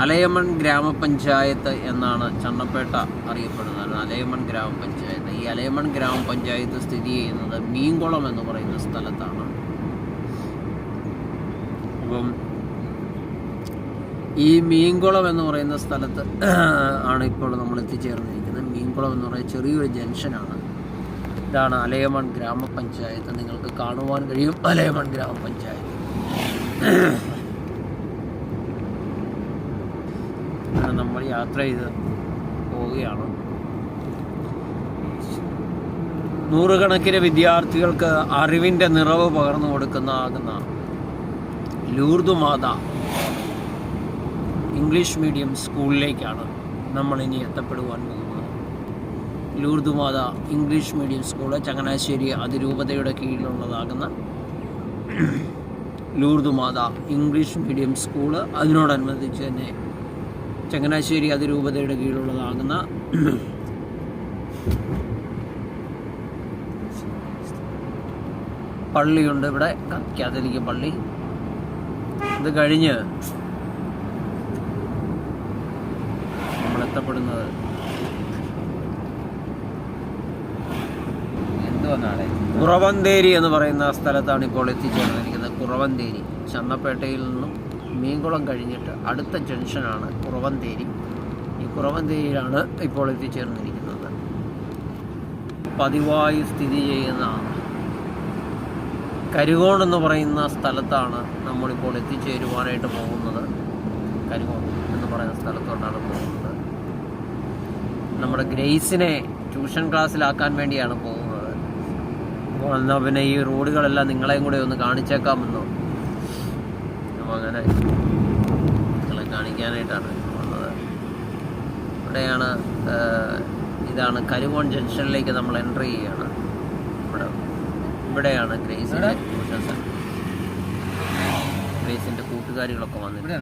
അലയമൺ ഗ്രാമപഞ്ചായത്ത് എന്നാണ് ചണ്ണപ്പേട്ട അറിയപ്പെടുന്നത്. അലയമൺ ഗ്രാമപഞ്ചായത്ത്. ഈ അലയമൺ ഗ്രാമപഞ്ചായത്ത് സ്ഥിതി ചെയ്യുന്നത് മീൻകുളം എന്ന് പറയുന്ന സ്ഥലത്താണ്. അപ്പം ഈ മീൻകുളം എന്ന് പറയുന്ന സ്ഥലത്ത് ആണ് ഇപ്പോൾ നമ്മൾ എത്തിച്ചേർന്നിരിക്കുന്നത്. മീൻകുളം എന്ന് പറയുന്ന ചെറിയൊരു ജംഗ്ഷനാണ്. ഇതാണ് അലയമൺ ഗ്രാമപഞ്ചായത്ത്. നിങ്ങൾക്ക് കാണുവാൻ കഴിയും അലയമൺ ഗ്രാമപഞ്ചായത്ത്. നമ്മൾ യാത്ര ചെയ്ത് പോവുകയാണ്. നൂറുകണക്കിന് വിദ്യാർത്ഥികൾക്ക് അറിവിൻ്റെ നിറവ് പകർന്നു കൊടുക്കുന്ന ലൂർദ് മാതാ ഇംഗ്ലീഷ് മീഡിയം സ്കൂളിലേക്കാണ് നമ്മളിനി എത്തപ്പെടുവാൻ പോകുന്നത്. ലൂർദ് മാതാ ഇംഗ്ലീഷ് മീഡിയം സ്കൂള് ചങ്ങനാശ്ശേരി അതിരൂപതയുടെ കീഴിലുള്ളതാകുന്ന ലൂർദ് മാതാ ഇംഗ്ലീഷ് മീഡിയം സ്കൂള്, അതിനോടനുബന്ധിച്ച് തന്നെ ചങ്ങനാശ്ശേരി അതിരൂപതയുടെ കീഴിലുള്ളതാകുന്ന പള്ളിയുണ്ട് ഇവിടെ, കാത്തലിക് പള്ളി. ഇത് കഴിഞ്ഞ് നമ്മൾ എത്തപ്പെടുന്നത് കുറവന്തേരി എന്ന് പറയുന്ന സ്ഥലത്താണ് ഇപ്പോൾ എത്തിച്ചേർന്നിരിക്കുന്നത്. കുറവന്തേരി ചണ്ണപ്പേട്ടയിൽ നിന്നും മീൻകുളം കഴിഞ്ഞിട്ട് അടുത്ത ജംഗ്ഷനാണ് കുറവന്തേരി. ഈ കുറവന്തേരിയിലാണ് ഇപ്പോൾ എത്തിച്ചേർന്നിരിക്കുന്നത്. പതിവായി സ്ഥിതി ചെയ്യുന്ന കരുകോൺ എന്ന് പറയുന്ന സ്ഥലത്താണ് നമ്മളിപ്പോൾ എത്തിച്ചേരുവാനായിട്ട് പോകുന്നത്. കരുകോൺ എന്ന് പറയുന്ന സ്ഥലത്തോട്ടാണ് പോകുന്നത്. നമ്മുടെ ഗ്രേസിനെ ട്യൂഷൻ ക്ലാസ്സിലാക്കാൻ വേണ്ടിയാണ് പോകുന്നത്. അപ്പോൾ എന്നാൽ പിന്നെ ഈ റോഡുകളെല്ലാം നിങ്ങളെയും കൂടെ ഒന്ന് കാണിച്ചേക്കാമെന്നോ. അപ്പോൾ അങ്ങനെ നിങ്ങളെ കാണിക്കാനായിട്ടാണ് വന്നത്. ഇവിടെയാണ്, ഇതാണ് കരുകോൺ ജംഗ്ഷനിലേക്ക് നമ്മൾ എൻ്റർ ചെയ്യുകയാണ്. ഇവിടെയാണ് ഗ്രേസിൻ്റെ ട്യൂഷൻ സെൻ്റർ. ഗ്രേസിൻ്റെ കൂട്ടുകാരികളൊക്കെ വന്നിട്ടുണ്ട്.